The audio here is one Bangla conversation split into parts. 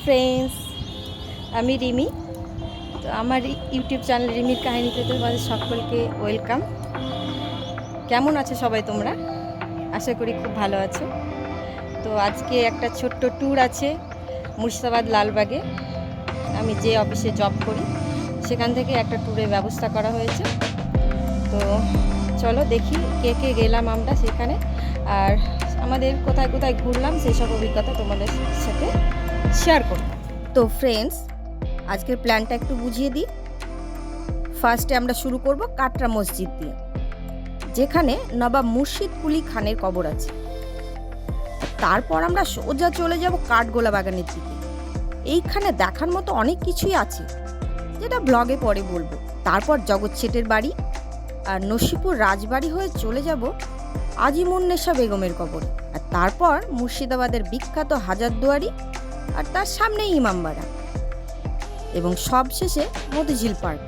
ফ্রেন্ডস, আমি রিমি। তো আমার ইউটিউব চ্যানেল রিমির কাহিনীতে তোমাদের সকলকে ওয়েলকাম। কেমন আছো সবাই তোমরা? আশা করি খুব ভালো আছো। তো আজকে একটা ছোট্ট ট্যুর আছে মুর্শিদাবাদ লালবাগে। আমি যে অফিসে জব করি সেখান থেকে একটা ট্যুরের ব্যবস্থা করা হয়েছে। তো চলো দেখি কে কে গেলাম আমরা সেখানে, আর আমাদের কোথায় কোথায় ঘুরলাম সেই সব অভিজ্ঞতা তোমাদের সাথে শেয়ার করব। তো ফ্রেন্ডস, আজকের প্ল্যানটা একটু বুঝিয়ে দিই। ফার্স্টে আমরা শুরু করব কাটরা মসজিদ দিয়ে, যেখানে নবাব মুর্শিদ কুলি খানের কবর আছে। তারপর আমরা সোজা চলে যাব কাঠগোলা বাগানের দিকে। এইখানে দেখার মতো অনেক কিছুই আছে, যেটা ব্লগে পরে বলবো। তারপর জগৎ শেঠের বাড়ি আর নসিপুর রাজবাড়ি হয়ে চলে যাব আজিমুন্নেসা বেগমের কবর, আর তারপর মুর্শিদাবাদের বিখ্যাত হাজারদুয়ারি আর তার সামনেই ইমামবাড়া, এবং সবশেষে মতিঝিল পার্ক।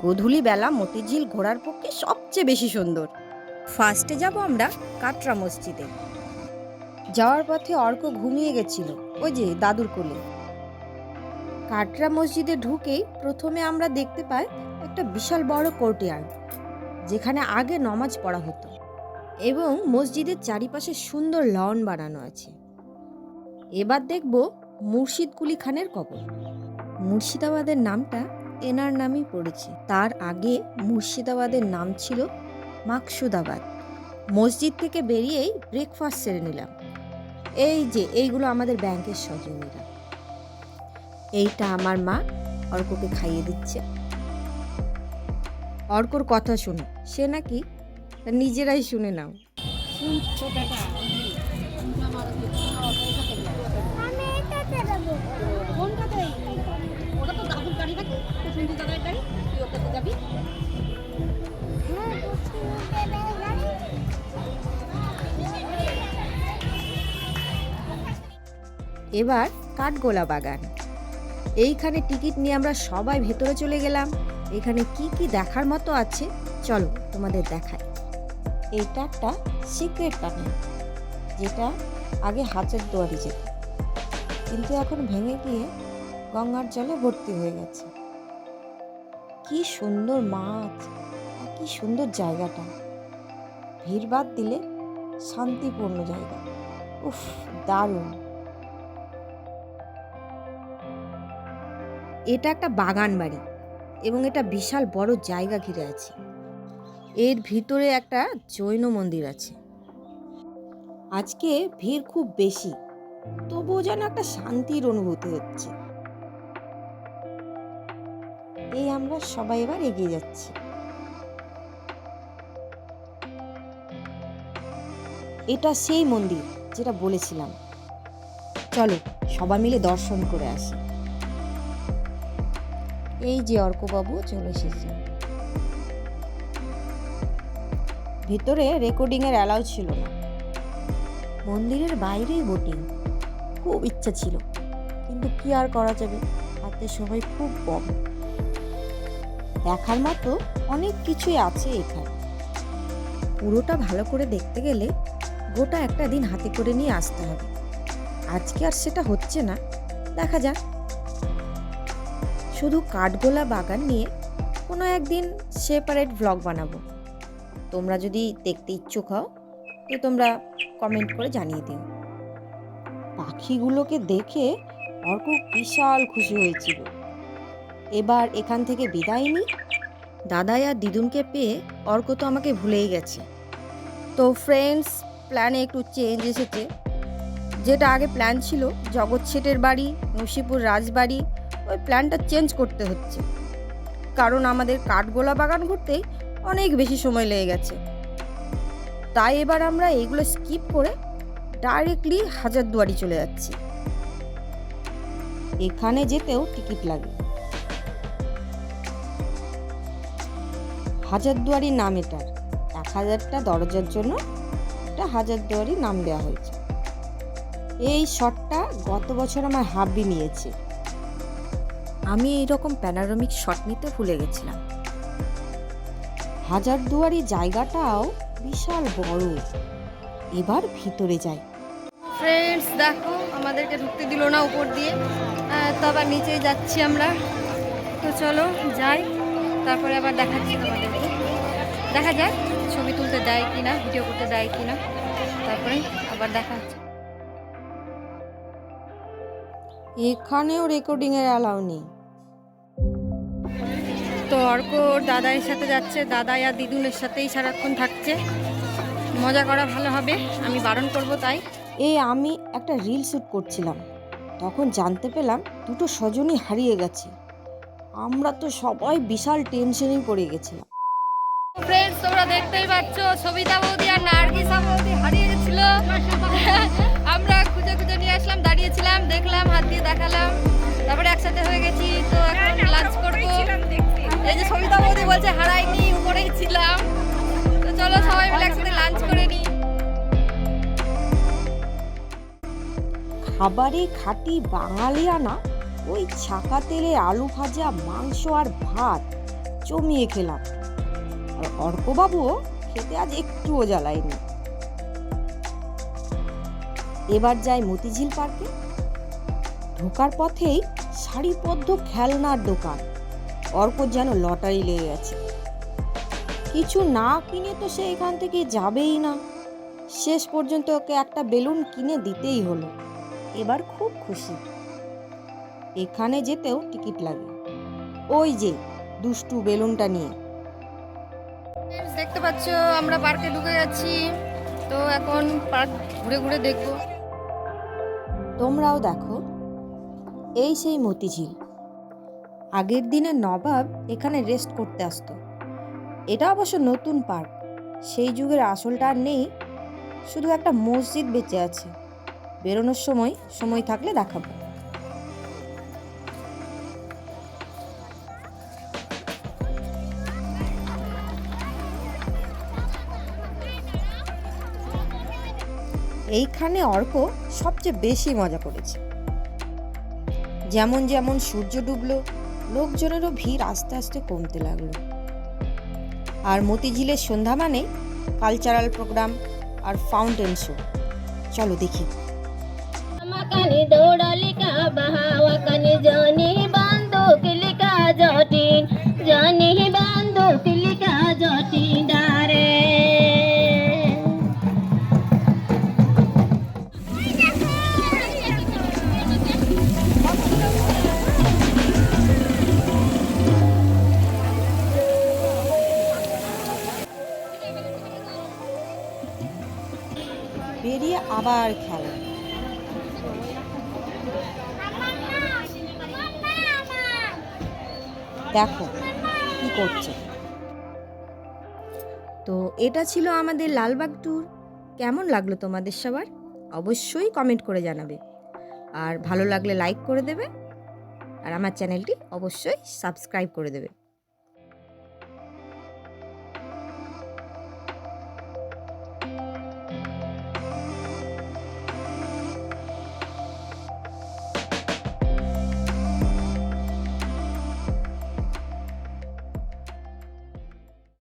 গোধূলি বেলা মতিঝিল ঘোরার পক্ষে সবচেয়ে বেশি সুন্দর। ফার্স্টে যাব আমরা কাটরা মসজিদে। যাওয়ার পথে অর্ক ঘুমিয়ে গেছিল ওই যে দাদুর কোলে। কাটরা মসজিদে ঢুকেই প্রথমে আমরা দেখতে পাই একটা বিশাল বড় কোর্টইয়ার্ড, যেখানে আগে নমাজ পড়া হতো, এবং মসজিদের চারিপাশে সুন্দর লন বানানো আছে। এবার দেখব মুর্শিদ কুলি খানের কবর। মুর্শিদাবাদের নামটা এনার নামই পড়েছে, তার আগে মুর্শিদাবাদের নাম ছিল মাকসুদাবাদ। মসজিদ থেকে বেরিয়েই ব্রেকফাস্ট সেরে নিলাম। এই যে এইগুলো আমাদের ব্যাংকের সহযোগীরা। এইটা আমার মা অর্ককে খাইয়ে দিচ্ছে। অর্কর কথা শুনো, সে নাকি নিজেরাই শুনে নাও। এবার কাঠগোলা বাগান। এইখানে টিকিট নিয়ে আমরা সবাই ভেতরে চলে গেলাম। এখানে কি কি দেখার মতো আছে চলো তোমাদের দেখাই। এইটা একটা সিক্রেট টানেল, যেটা আগে হাজারদুয়ারি যেত, কিন্তু এখন ভেঙে গিয়ে গঙ্গার জলে ভর্তি হয়ে গেছে। কি সুন্দর মাছ আর কি সুন্দর জায়গাটা, ভিড় বাদ দিলে শান্তিপূর্ণ জায়গা। উফ, দারুণ। এটা একটা বাগান বাড়ি, এবং এটা বিশাল বড় জায়গা ঘিরে আছে। এর ভিতরে একটা জৈন মন্দির আছে। আজকে ভিড় খুব বেশি, তবুও যেন একটা শান্তির অনুভূতি হচ্ছে। এই আমরা সবাই এবার এগিয়ে যাচ্ছি। এটা সেই মন্দির যেটা বলেছিলাম। চলো সবাই মিলে দর্শন করে আসি। এই যে অর্কবাবু চলে এসেছে। ভিতরে রেকর্ডিংয়ের অ্যালাউ ছিল না, মন্দিরের বাইরেই বোটিং। খুব ইচ্ছা ছিল, কিন্তু কি আর করা যাবে, হাতে সময় খুব কম। দেখার মতো অনেক কিছুই আছে এখানে। পুরোটা ভালো করে দেখতে গেলে গোটা একটা দিন হাতে করে নিয়ে আসতে হবে। আজকে আর সেটা হচ্ছে না, দেখা যাক। শুধু কাঠগোলা বাগান নিয়ে কোনো একদিন সেপারেট ব্লগ বানাবো। তোমরা যদি দেখতে ইচ্ছুক হও তো তোমরা কমেন্ট করে জানিয়ে দিও। পাখিগুলোকে দেখে অর্ক বিশাল খুশি হয়েছিল। এবার এখান থেকে বিদায় নিই। দাদাই আর দিদুনকে পেয়ে অর্ক তো আমাকে ভুলেই গেছে। তো ফ্রেন্ডস, প্ল্যানে একটু চেঞ্জ এসেছে। যেটা আগে প্ল্যান ছিল জগৎ শেঠের বাড়ি, নসিপুর রাজবাড়ি, ওই প্ল্যানটা চেঞ্জ করতে হচ্ছে, কারণ আমাদের কাঠগোলা বাগান ঘুরতেই অনেক বেশি সময় লেগে গেছে। তাই এবার আমরা এইগুলো স্কিপ করে ডাইরেক্টলি হাজারদুয়ারি চলে যাচ্ছি। এখানে যেতেও টিকিট লাগে। হাজারদুয়ারির নাম এটার, 1000টা দরজার জন্য এটা হাজারদুয়ারি নাম দেওয়া হয়েছে। এই শটটা গত বছর আমার হাব্বি নিয়েছে। আমি এইরকম প্যানোরামিক শট নিতে ভুলে গেছিলাম। হাজারদুয়ারি জায়গাটাও বিশাল বড়। এবার ভিতরে যাই। ফ্রেন্ডস দেখো আমাদেরকে ঢুকতে দিল না উপর দিয়ে, তো আবার নিচেই যাচ্ছি আমরা। তো চলো যাই, তারপরে আবার দেখাচ্ছি তোমাদেরকে। দেখা যাক ছবি তুলতে দেয় কিনা, ভিডিও করতে দেয় কিনা, তারপরে আবার দেখা হচ্ছে। এখানেও রেকর্ডিংয়ের অ্যালাউ নেই। তো অর্ক দাদাইয়ের সাথে যাচ্ছে, দাদাই আর দিদুনের সাথেই সারাক্ষণ থাকছে। মজা করা ভালো হবে, আমি বারণ করব তাই। আমি একটা রিল শ্যুট করছিলাম, তখন জানতে পেলাম দুটো স্বজনই হারিয়ে গেছে। আমরা তো সবাই বিশাল টেনশনই পড়ে গেছিলাম। ফ্রেন্ডস তোমরা দেখতেই পাচ্ছ সবিতা বৌদি আর নার্গিসা বৌদি হারিয়ে গেছিল। আমরা খুঁজে খুঁজে নিয়ে আসলাম, দাঁড়িয়েছিলাম, দেখলাম, হাত দিয়ে দেখালাম, তারপরে একসাথে হয়ে গেছি। তো এখন লাঞ্চ করবো। এই যে সবিতা বৌদি বলছে হারাইনি, উপরেই ছিলাম। তো চলো সবাই মিলে একসাথে লাঞ্চ করে নিই। খাবারে খাঁটি বাঙালিয়ানা ওই ছাকা তেলে আলু ভাজা, মাংস আর ভাত জমিয়ে খেলাম। আর অর্কবাবুও খেতে আজ একটুও জ্বালায়নি। এবার যাই মতিঝিল পার্কে। ঢোকার পথেই সারিবদ্ধ খেলনার দোকান। অর্কর যেন লটারি লেগে গেছে, কিছু না কিনে তো সে এখান থেকে যাবেই না। শেষ পর্যন্ত ওকে একটা বেলুন কিনে দিতেই হলো। এবার খুব খুশি। এখানে যেতেও টিকিট লাগে, ওই যে দুষ্টু বেলুনটা নিয়ে। দেখতে পাচ্ছ আমরা পার্কে ঢুকে গেছি। তো এখন পার্ক ঘুরে ঘুরে দেখব, তোমরাও দেখো। এই সেই মতিঝিল। আগের দিনে নবাব এখানে রেস্ট করতে আসতো। এটা অবশ্য নতুন পার্ক, সেই যুগের আসলটা আর নেই, শুধু একটা মসজিদ বেঁচে আছে। বেরোনোর সময় থাকলে দেখাবো। এইখানে অর্ক সবচেয়ে বেশি মজা করেছে। যেমন যেমন সূর্য ডুবলো, লোকজনেরও ভিড় আস্তে আস্তে কমতে লাগলো। আর মতিঝিলের সন্ধ্যা মানে কালচারাল প্রোগ্রাম আর ফাউন্টেন শো। চলো দেখি। বেরিয়ে আবার খেলা। দেখো কি করছে। তো এটা ছিল আমাদের লালবাগ ট্যুর। কেমন লাগলো তোমাদের সবার? অবশ্যই কমেন্ট করে জানাবে, আর ভালো লাগলে লাইক করে দেবে, আর আমার চ্যানেলটি অবশ্যই সাবস্ক্রাইব করে দেবে।